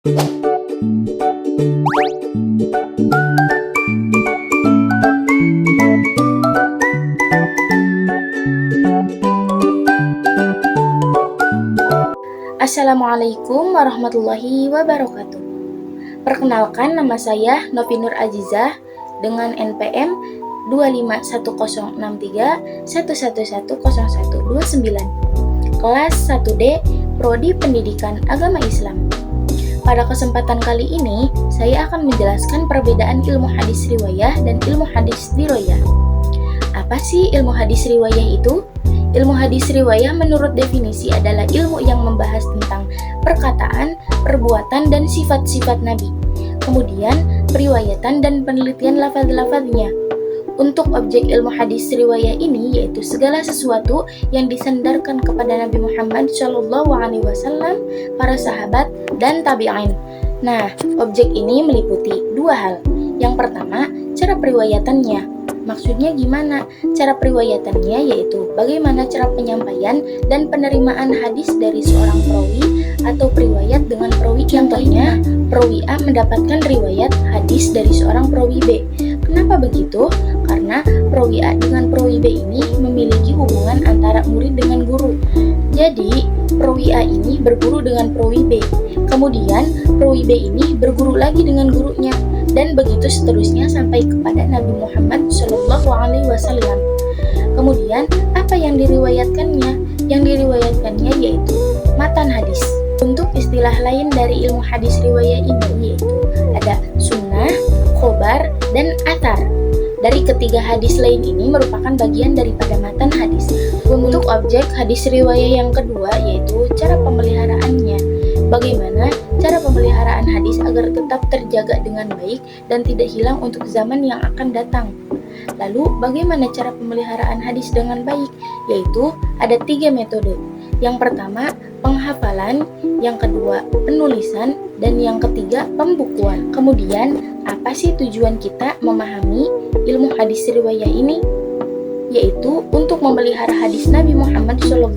Assalamualaikum warahmatullahi wabarakatuh. Perkenalkan, nama saya Novi Nur Azizah dengan NPM 2510311100129, kelas 1D, Prodi Pendidikan Agama Islam. Pada kesempatan kali ini, saya akan menjelaskan perbedaan ilmu hadis riwayah dan ilmu hadis diroyah. Apa sih ilmu hadis riwayah itu? Ilmu hadis riwayah menurut definisi adalah ilmu yang membahas tentang perkataan, perbuatan, dan sifat-sifat Nabi. Kemudian, periwayatan dan penelitian lafaz-lafaznya. Untuk objek ilmu hadis riwayah ini yaitu segala sesuatu yang disandarkan kepada Nabi Muhammad SAW, para sahabat, dan tabi'in. Nah, objek ini meliputi dua hal. Yang pertama, cara periwayatannya. Maksudnya gimana? Cara periwayatannya yaitu bagaimana cara penyampaian dan penerimaan hadis dari seorang perawi atau periwayat dengan perawi. Contohnya, perawi A mendapatkan riwayat hadis dari seorang perawi B. Kenapa begitu? Karena perawi A dengan perawi B ini memiliki hubungan antara murid dengan guru. Jadi, perawi A ini berguru dengan perawi B. Kemudian, perawi B ini berguru lagi dengan gurunya. Dan begitu seterusnya sampai kepada Nabi Muhammad SAW. Kemudian, apa yang diriwayatkannya? Yang diriwayatkannya yaitu matan hadis. Untuk istilah lain dari ilmu hadis riwayah ini yaitu ada sunnah, khobar, dan athar. Dari ketiga hadis lain ini merupakan bagian daripada matan hadis. Untuk objek hadis riwayah yang kedua yaitu cara pemeliharaannya. Bagaimana cara pemeliharaan hadis agar tetap terjaga dengan baik dan tidak hilang untuk zaman yang akan datang. Lalu, bagaimana cara pemeliharaan hadis dengan baik? Yaitu ada 3 metode. Yang pertama, penghafalan, yang kedua, penulisan, dan yang ketiga, pembukuan. Kemudian, apa sih tujuan kita memahami ilmu hadis riwayah ini? Yaitu untuk memelihara hadis Nabi Muhammad SAW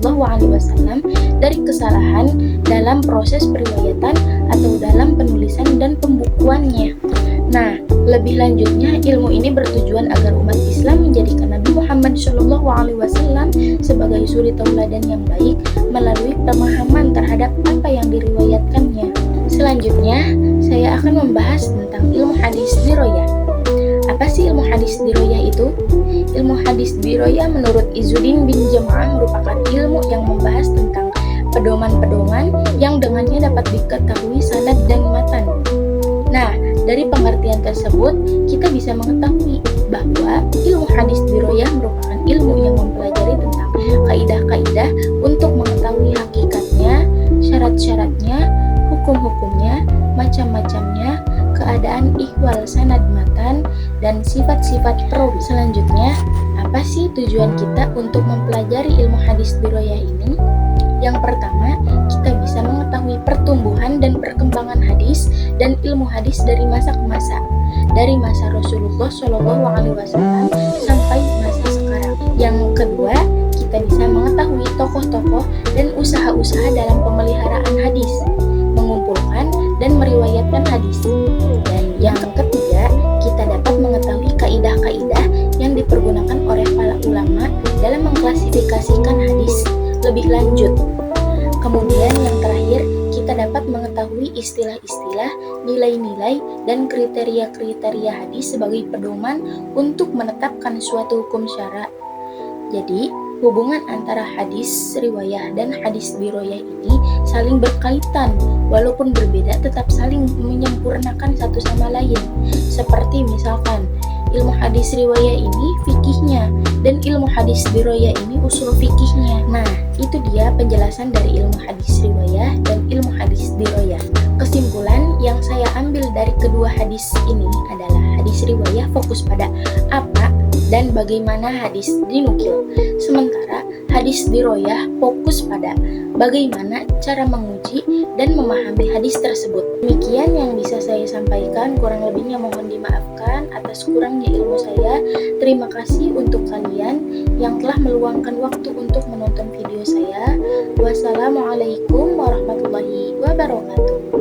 dari kesalahan dalam proses periwayatan atau dalam penulisan dan pembukuannya. Nah, lebih lanjutnya ilmu ini bertujuan agar umat Islam menjadikan Nabi Muhammad SAW sebagai suri tauladan yang baik melalui pemahaman terhadap apa yang diriwayatkannya. Selanjutnya, saya akan membahas tentang ilmu hadis diroyah. Apa sih ilmu hadis diroyah itu? Ilmu hadis diroyah menurut Izzuddin bin Jam'ah merupakan ilmu yang membahas tentang pedoman-pedoman yang dengannya dapat diketahui sanad dan matan. Nah, dari pengertian tersebut, kita bisa mengetahui bahwa ilmu hadis diroyah merupakan ilmu yang mempelajari tentang kaidah-kaidah untuk mengetahui hakikatnya, syarat-syaratnya, hukum-hukumnya, macam-macamnya, keadaan ihwal sanad matan, dan sifat-sifat perawi. Selanjutnya, apa sih tujuan kita untuk mempelajari ilmu hadis diroyah ini? Yang pertama, kita bisa mengetahui pertumbuhan dan perkembangan hadis dan ilmu hadis dari masa ke masa, dari masa Rasulullah SAW sampai masa sekarang. Yang kedua, kita bisa mengetahui tokoh-tokoh dan usaha-usaha dalam pemeliharaan hadis, mengumpulkan dan meriwayatkan hadis. Dan yang ketiga, kita dapat mengetahui kaidah-kaidah yang dipergunakan oleh para ulama dalam mengklasifikasikan hadis lebih lanjut. Kemudian yang terakhir, kita dapat mengetahui istilah-istilah, nilai-nilai, dan kriteria-kriteria hadis sebagai pedoman untuk menetapkan suatu hukum syara. Jadi, hubungan antara hadis riwayah dan hadis diroyah ini saling berkaitan, walaupun berbeda tetap saling menyempurnakan satu sama lain. Seperti misalkan, ilmu hadis riwayah ini fikihnya, dan ilmu hadis diroyah ini usul fikihnya. Nah, itu dia penjelasan dari ilmu hadis riwayah dan ilmu hadis diroyah. Kesimpulan yang saya ambil dari kedua hadis ini adalah hadis riwayah fokus pada apa dan bagaimana hadis dinukil. Sementara hadis diroyah fokus pada bagaimana cara menguji dan memahami hadis tersebut. Demikian yang bisa saya sampaikan, kurang lebihnya mohon dimaafkan atas kurangnya ilmu saya. Terima kasih untuk kalian yang telah meluangkan waktu untuk menonton video saya. Wassalamualaikum warahmatullahi wabarakatuh.